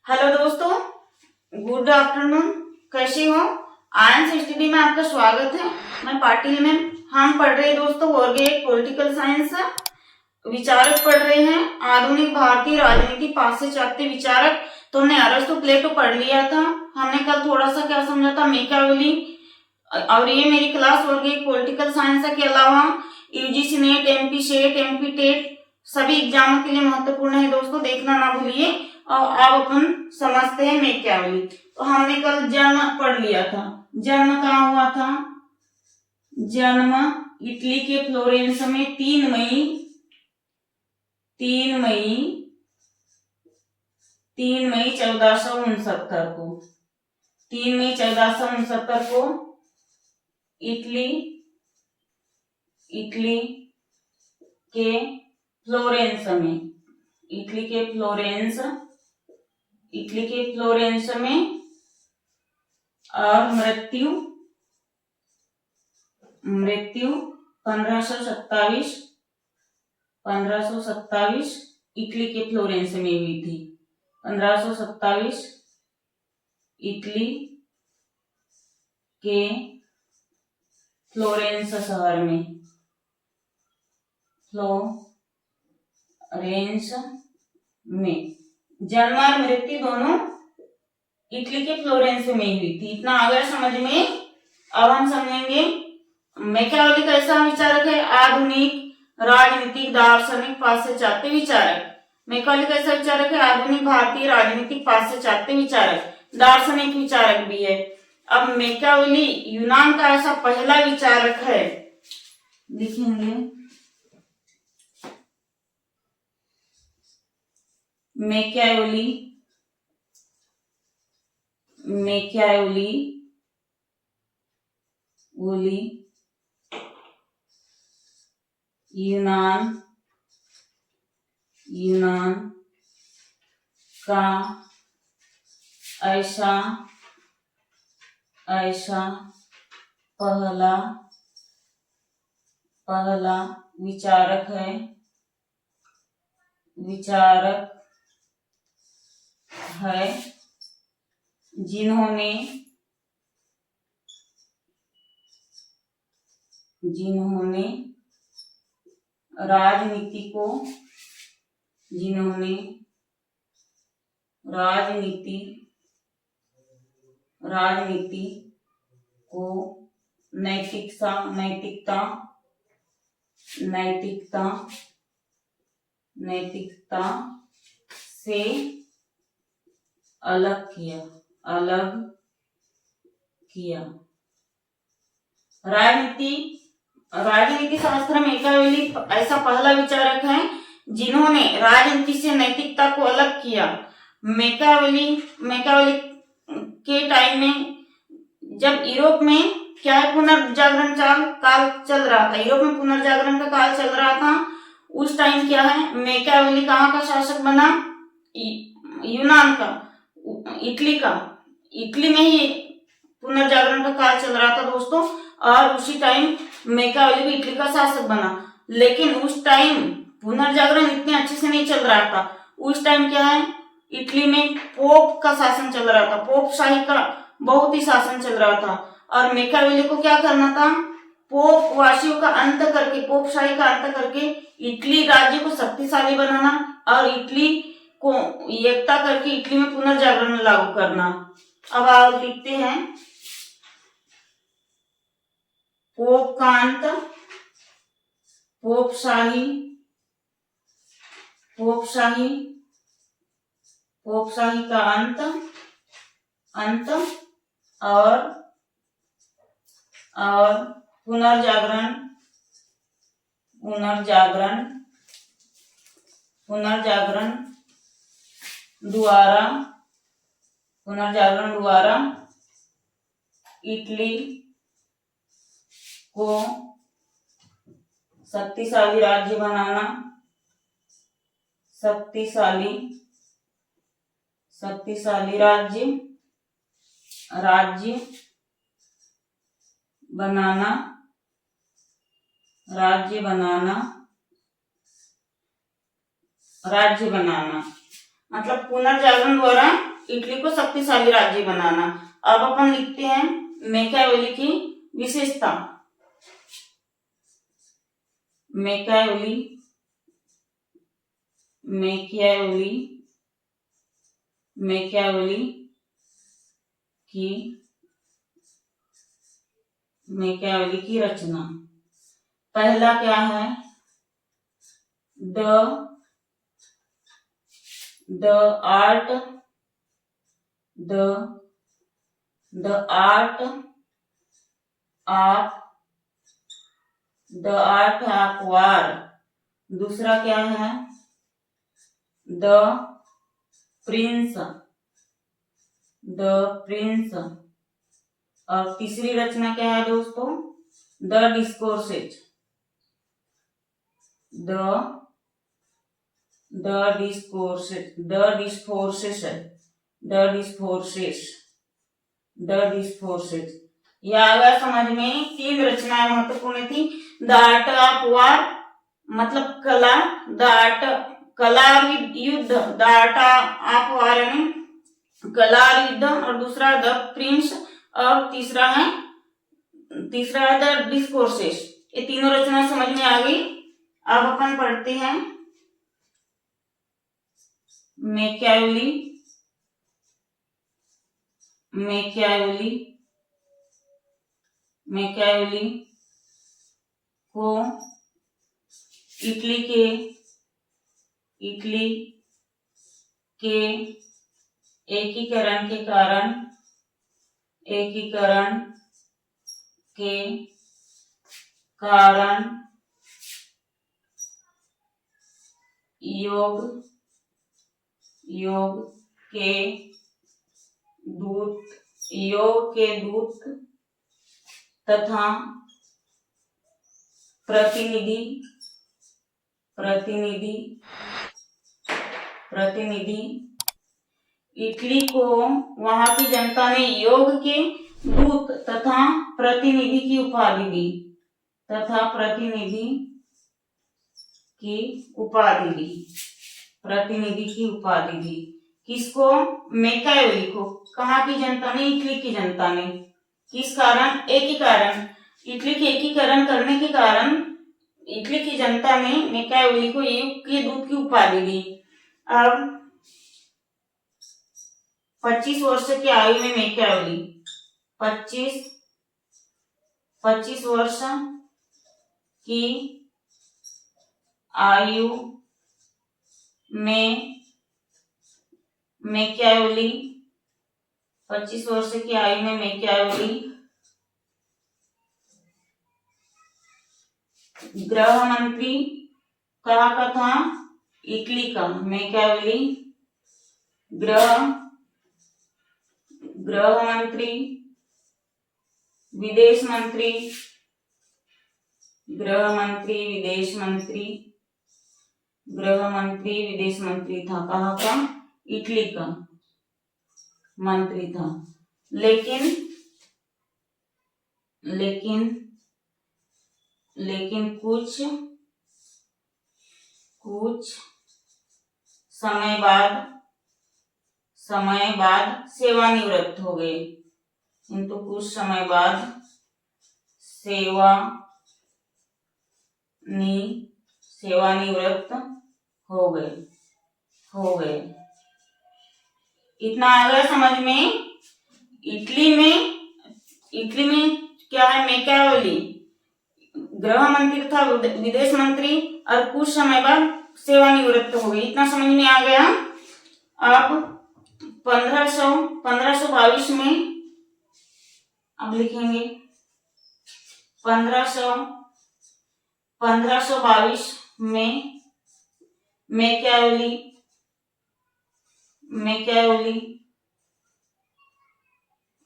Hello दोस्तों, good afternoon. कैसे हो? आयंस स्टडी में आपका स्वागत है। मैं पाटिल मैम। हम पढ़ रहे हैं दोस्तों वर्ग 1 पॉलिटिकल साइंस। विचारक पढ़ रहे हैं आधुनिक भारतीय राजनीति पाश्चात्य विचारक। तो हमने अरस्तु प्लेटो पढ़ लिया था। हमने कल थोड़ा सा क्या समझा था, मैकियावेली। और ये मेरी क्लास वर्ग 1 पॉलिटिकल साइंस के अलावा UGC NET, MP SET, MP TET सभी एग्जामों के लिए महत्वपूर्ण है दोस्तों, देखना ना भूलिए। और अब अपन समझते हैं मैकियावेली। तो हमने कल जन्म पढ़ लिया था। जन्म कहाँ हुआ था? जन्म इटली के फ्लोरेंस में 3 मई 1469 को 3 मई 1469 को इटली के फ्लोरेंस में और मृत्यु 1527 इटली के फ्लोरेंस में हुई थी। 1527 इटली के फ्लोरेंस शहर में, जन्म और मृत्यु दोनों इटली के फ्लोरेंस में हुई थी। इतना आ गया समझ में। अब हम समझेंगे मैकियावेली कैसा विचारक है? आधुनिक राजनीतिक दार्शनिक पाश्चात्य विचारक। मैकियावेली कैसा विचारक है? आधुनिक भारतीय राजनीतिक पाश्चात्य विचारक, दार्शनिक विचारक भी है। अब मैकियावेली यूनान का ऐसा पहला विचारक है, लिखेंगे मैकियावेली यूनान का ऐसा पहला विचारक है जिन्होंने राजनीति को नैतिकता से अलग किया। राजनीति शास्त्र में मैकियावेली ऐसा पहला विचारक है जिन्होंने राजनीति से नैतिकता को अलग किया। मैकियावेली के टाइम में जब यूरोप में क्या है, पुनर्जागरण काल चल रहा था। यूरोप में पुनर्जागरण का काल चल रहा था। उस टाइम क्या है, मैकियावेली कहाँ का शासक बना? यूनान का, इटली में ही पुनर्जागरण का काल चल रहा था दोस्तों। और उसी टाइम मैकियावेली भी इटली का शासक बना। लेकिन उस टाइम पुनर्जागरण इतने अच्छे से नहीं चल रहा था। उस टाइम क्या है, इटली में पोप का शासन चल रहा था। पोप शाही का बहुत ही शासन चल रहा था। और मैकियावेली को क्या करना था? पोप शाही का अंत करके इटली राज्य को शक्तिशाली बनाना और इटली को एकता करके इटली में पुनर्जागरण लागू करना। अब आप लिखते हैं पोप का अंत, पोप शाही का अंत और पुनर्जागरण द्वारा इटली को शक्तिशाली राज्य बनाना, शक्तिशाली राज्य बनाना मतलब पुनर्जागरण द्वारा इटली को शक्तिशाली राज्य बनाना। अब अपन लिखते हैं मैकियावेली की विशेषता। मैकियावेली मैकियावेली मैकियावेली की रचना। पहला क्या है? The art of war. दूसरा क्या है? The Prince. और तीसरी रचना क्या है दोस्तों? The discourses. यह अगर समझ में, 3 रचनाएं महत्वपूर्ण थी। द आर्ट ऑफ वार मतलब कला, कला युद्ध, द आर्ट ऑफ वार यानी कला युद्ध, और दूसरा द प्रिंस, और तीसरा है द डिस्कोर्सेस। ये तीनों रचना समझ में आ गई। अब अपन पढ़ते हैं मैकियावेली को इटली के एकीकरण के कारण योग के दूत तथा प्रतिनिधि इटली को वहां की जनता ने योग के दूत तथा प्रतिनिधि की उपाधि दी। किसको? मैकियावेली को। कहाँ की जनता ने? इटली की जनता ने। किस कारण? एकीकरण। इटली के एकीकरण करने के कारण इटली की जनता ने मैकियावेली को योग के दूत की उपाधि दी। अब 25 वर्ष की आयु में मैकियावेली 25 वर्ष की आयु में मैकियावेली 25 वर्ष की आयु में मैकियावेली गृह मंत्री कहाँ का था? इटली का। मैकियावेली गृह मंत्री, विदेश मंत्री था। कहाँ का? इटली का मंत्री था। लेकिन कुछ समय बाद सेवानिवृत्त हो गए। किंतु कुछ समय बाद सेवानिवृत्त हो गए। इतना आ गया समझ में। इटली में क्या है? मैकियावेली गृह मंत्री था, विदेश मंत्री, और कुछ समय बाद सेवानिवृत्त हो गए। इतना समझ में आ गया। अब 1522 में अब लिखेंगे 1522 में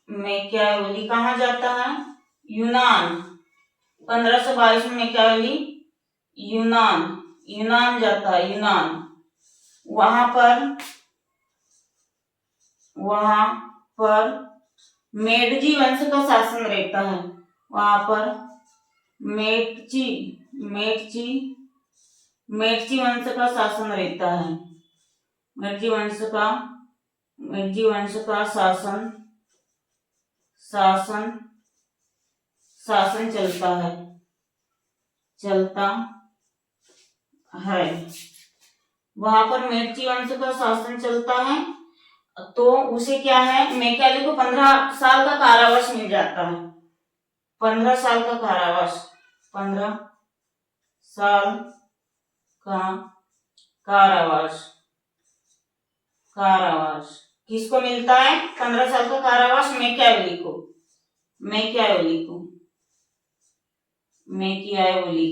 मैकियावेली कहाँ जाता है? यूनान। 1522 में मैकियावेली यूनान जाता है। वहां पर मेडजी वंश का शासन रहता है। वहां पर मेडजी वंश का शासन रहता है। मेडजी वंश का मेडजी वंश का शासन शासन शासन चलता है। वहां पर मेडजी वंश का शासन चलता है, तो उसे क्या है, मैकेले को 15 साल का कारावास मिल जाता है। 15 साल का कारावास, 15 साल का कारावास किसको मिलता है? 15 साल का कारावास मैकियावेली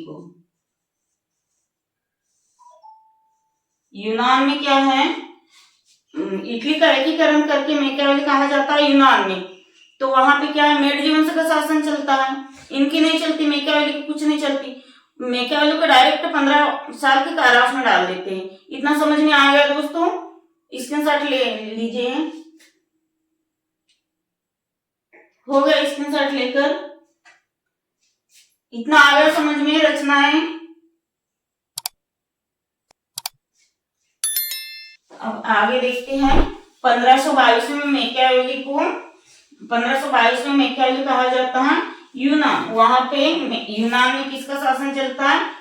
को। यूनान में क्या है, इटली का एकीकरण करके मैकियावेली कहा जाता है यूनान में। तो वहां पे क्या है, मेडजी वंश का शासन चलता है, इनकी नहीं चलती, मैकियावेली की कुछ नहीं चलती। मैकियावेली को डायरेक्ट 15 साल के कारावास में डाल देते हैं। इतना समझ में आ गया दोस्तों? स्क्रीनशॉट ले लीजिए, हो गया स्क्रीनशॉट लेकर? इतना आ गया समझ में रचनाएं? अब आगे देखते हैं। 1522 में मैकियावेली कहा जाता है यूनान। वहां पे यूनान में किसका शासन चलता है?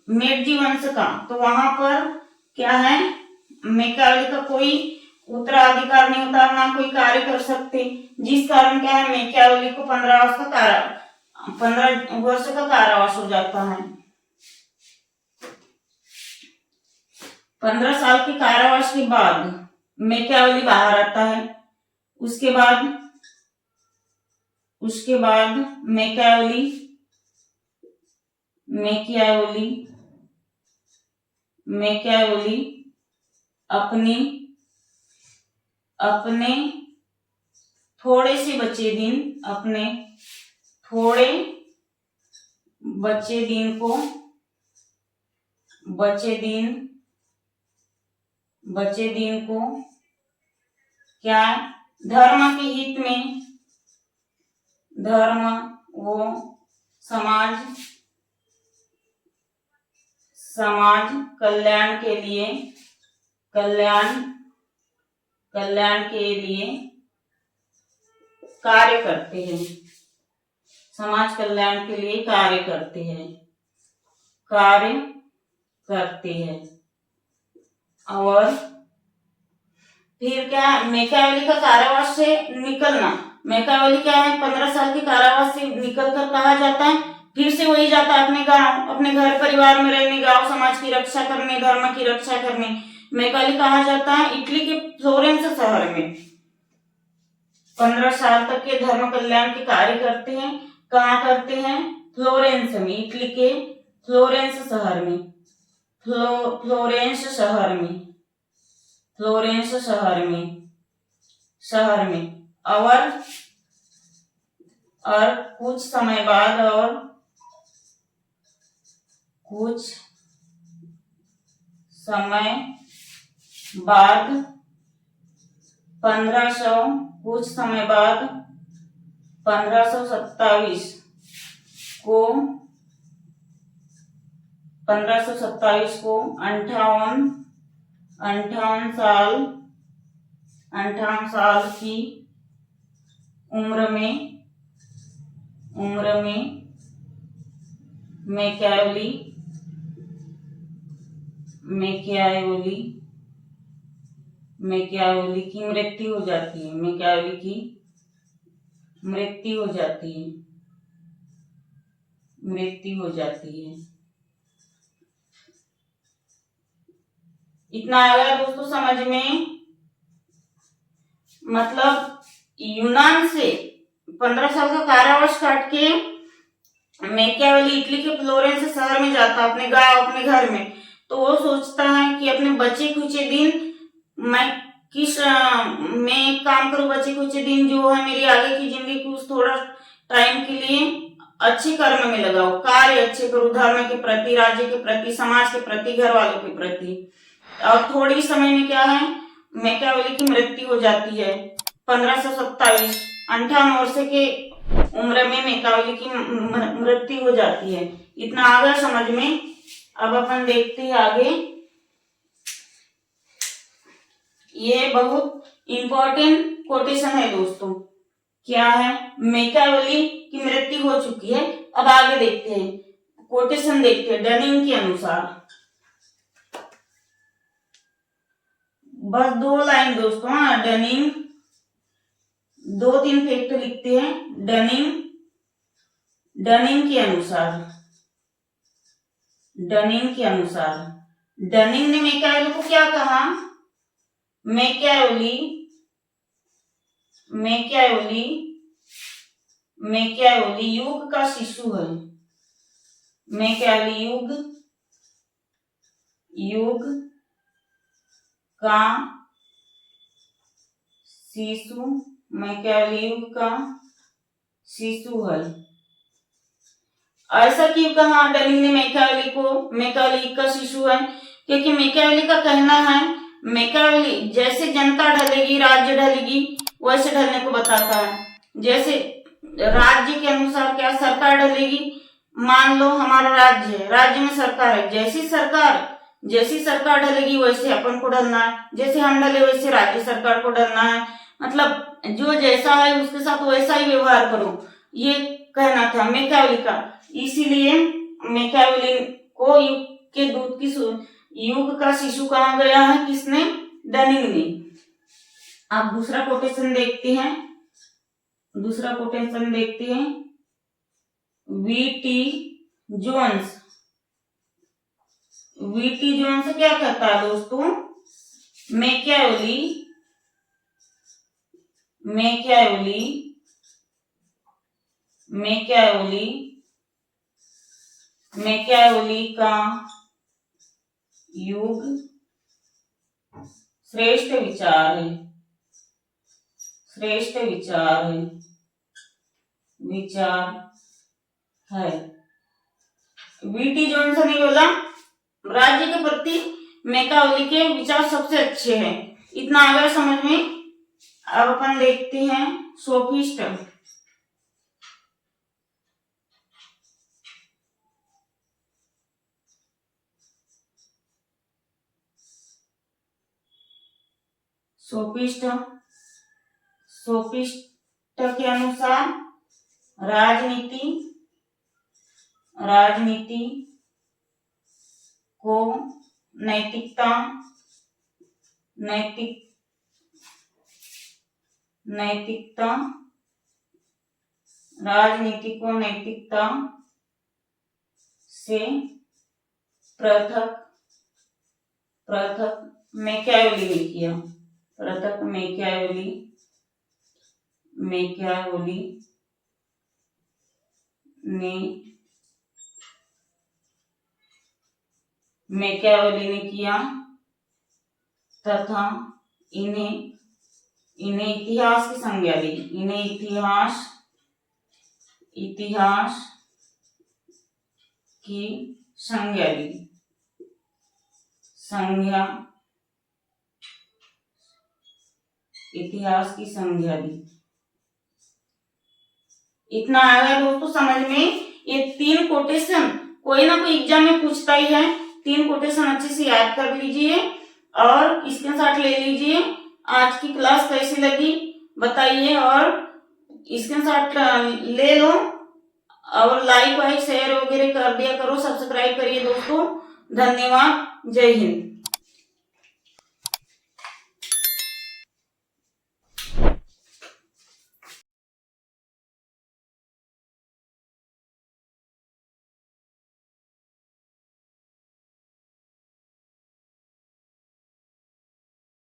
मेडजी वंश का। तो वहां पर क्या है, मैकियावेली का कोई उत्तराधिकार नहीं होता, ना कोई कार्य कर सकते, जिस कारण क्या है, मैकियावेली को 15 वर्ष का कारावास हो जाता है। 15 साल के कारावास के बाद मैकियावेली बाहर आता है। उसके बाद मैकियावेली अपने थोड़े बचे दिन को क्या, धर्म के हित में, धर्म व समाज कल्याण के लिए कार्य करते हैं। समाज कल्याण के लिए कार्य करते हैं। और फिर क्या, मैकियावेली का कारावास से निकलना। मैकियावेली क्या है, 15 साल के कारावास से निकलकर कहा जाता है, फिर से वही जाता है अपने गांव, अपने घर परिवार में रहने, गांव समाज की रक्षा करने, धर्म की रक्षा करने। मैकियावेली कहा जाता है इटली के फ्लोरेंस शहर में 15 साल तक के धर्म कल्याण के कार्य करते हैं। कहाँ करते हैं? फ्लोरेंस में, इटली के फ्लोरेंस शहर में। और कुछ समय बाद 1527 को 58 साल की उम्र में मैकियावेली की मृत्यु हो जाती है। मैकियावेली की मृत्यु हो जाती है। इतना आ गया दोस्तों समझ में? मतलब यूनान से 15 साल का कारावास काट के मैकियावेली इटली के फ्लोरेंस शहर में जाता, अपने गांव, अपने घर में। तो वो सोचता है कि अपने बचे कुचे दिन मैं काम करूं, बचे कुचे दिन जो है मेरी आगे की जिंदगी को थोड़ा टाइम के लिए अच्छे कर्म में लगाओ, कार्य अच्छे करूं, धर्म के प्रति, राज्य के प्रति, समाज के प्रति, घर वालों के प्रति। और थोड़ी समय में क्या है, मैकियावेली की मृत्यु हो जाती है 1527। 58 वर्ष के उम्र में मैकियावेली की मृत्यु हो जाती है। इतना आ गया समझ में? अब अपन देखते हैं आगे। ये बहुत इंपॉर्टेंट कोटेशन है दोस्तों। क्या है? मैकियावेली की मृत्यु हो चुकी है। अब आगे देखते हैं, कोटेशन देखते हैं डनिंग के अनुसार। बस 2 लाइन दोस्तों। डनिंग, 2-3 फैक्ट लिखते हैं। डनिंग के अनुसार, डनिंग के अनुसार, डनिंग ने मैकियावेली को क्या कहा? मैकियावेली युग का शिशु है। मैकियावेली युग का शिशु, मैकियावेली युग का शिशु है। ऐसा क्यों कहा डनिंग ने मैकियावेली का शिशु है? क्योंकि मैकियावेली का कहना है, मैकियावेली जैसे जनता ढलेगी, राज्य ढलेगी, वैसे ढलने को बताता है। जैसे राज्य के अनुसार क्या सरकार ढलेगी, मान लो हमारा राज्य है, राज्य में सरकार है, जैसी सरकार ढलेगी वैसे अपन को ढलना है, जैसे हम ढले वैसे राज्य सरकार को ढलना है। मतलब जो जैसा है उसके साथ वैसा ही व्यवहार करो, ये कहना था मैकियावेली का। इसीलिए मैकियावेली को युग के दूत की युग का शिशु कहा गया है, किसने? डनिंग ने। अब दूसरा कोटेशन देखते हैं। वीटी जोन्स क्या कहता है दोस्तों? मैकियावेली का युग श्रेष्ठ विचार है। वीटी जॉनसन ने बोला राज्य के प्रति मैकियावेली के विचार सबसे अच्छे हैं। इतना आ गया समझ में। अब अपन देखते हैं सोफिस्ट। सोफिस्ट के अनुसार राजनीति को नैतिकता से पृथक मैकियावेली ने किया। पृथक मैकियावेली ने किया तथा इन्हें इतिहास की संज्ञा दी। इतिहास की संज्ञा दी। इतना आ गया दोस्तों समझ में। ये 3 कोटेशन कोई ना कोई एग्जाम में पूछता ही है। 3 कोटेशन अच्छे से याद कर लीजिए और स्क्रीनशॉट ले लीजिए। आज की क्लास कैसी लगी बताइए और स्क्रीनशॉट ले लो और लाइक शेयर वगैरह कर दिया करो। सब्सक्राइब करिए दोस्तों। धन्यवाद। जय हिंद।